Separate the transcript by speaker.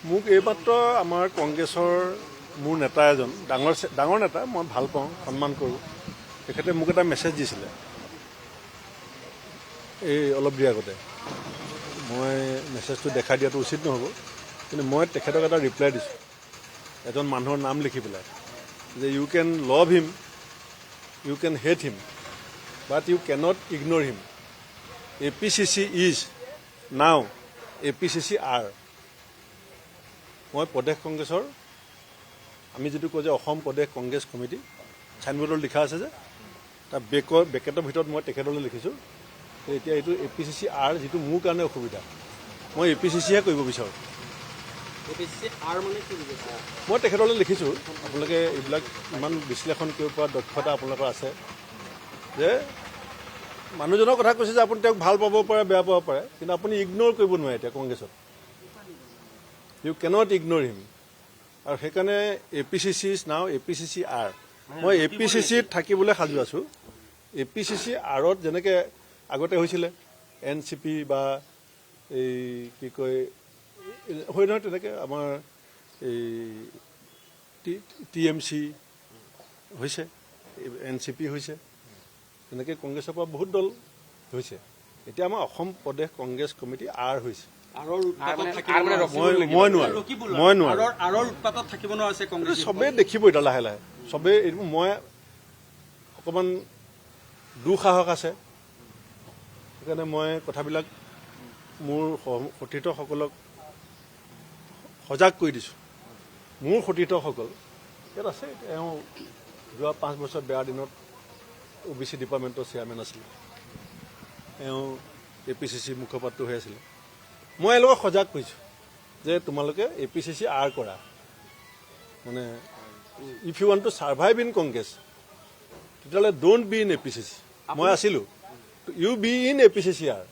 Speaker 1: মোক এইমাত্ৰ আমাৰ কংগ্ৰেছৰ মোৰ নেতা এজন ডাঙৰ নেতা মই ভাল পাওঁ সন্মান কৰোঁ তেখেতে মোক এটা মেছেজ দিছিলে এই অলপ দিনৰ আগতে মই মেছেজটো দেখাই দিয়াটো উচিত নহ'ব কিন্তু মই তেখেতক এটা ৰিপ্লাই দিছোঁ এজন মানুহৰ নাম লিখি পেলাই যে you can love him you can hate him but you can't ignore him APCC is now APCC আৰ মই প্ৰদেশ কংগ্ৰেছৰ আমি যিটো কওঁ যে অসম প্ৰদেশ কংগ্ৰেছ কমিটি চাইনবোৰ্ডত লিখা আছে যে তাৰ বেকেটৰ ভিতৰত মই তেখেতলৈ লিখিছোঁ এতিয়া এইটো APCC আৰ যিটো মোৰ কাৰণে অসুবিধা মই APCCহে কৰিব বিচাৰোঁ মই তেখেতলৈ লিখিছোঁ আপোনালোকে এইবিলাক ইমান বিশ্লেষণ কৰিব পৰা দক্ষতা আপোনালোকৰ আছে যে মানুহজনৰ কথা কৈছে যে আপুনি তেওঁক ভাল পাব পাৰে বেয়া পাব পাৰে কিন্তু আপুনি ইগন'ৰ কৰিব নোৱাৰে এতিয়া কংগ্ৰেছত ইউ কেনট ইগন'ৰ হিম আৰু সেইকাৰণে APCC ইজ নাও APCC আৰ মই APCCত থাকিবলৈ সাজু আছোঁ APCC আৰত যেনেকৈ আগতে হৈছিলে NCP বা এই কি কয় হয় নহয় তেনেকৈ আমাৰ এই TMC হৈছে NCP হৈছে তেনেকৈ কংগ্ৰেছৰ পৰা বহুত দল হৈছে এতিয়া আমাৰ অসম প্ৰদেশ কংগ্ৰেছ কমিটি আৰ হৈছে মই নোৱাৰো চবেই দেখিব এতিয়া লাহে লাহে চবেই মই অকণমান দুঃসাহস আছে সেইকাৰণে মই কথাবিলাক মোৰ সতীৰ্থসকলক সজাগ কৰি দিছোঁ মোৰ সতীৰ্থসকল ইয়াত আছে এওঁ যোৱা 5 বছৰ বেয়া দিনত OBC ডিপাৰ্টমেণ্টৰ চেয়াৰমেন আছিলে এওঁ APCC মুখপাত্ৰ হৈ আছিলে মই এওঁলোকক সজাগ কৰিছোঁ যে তোমালোকে APCC আৰ কৰা মানে if you want to survive in Congress তেতিয়াহ'লে ডোণ্ট বি ইন APCC মই আছিলোঁ you be in APCC R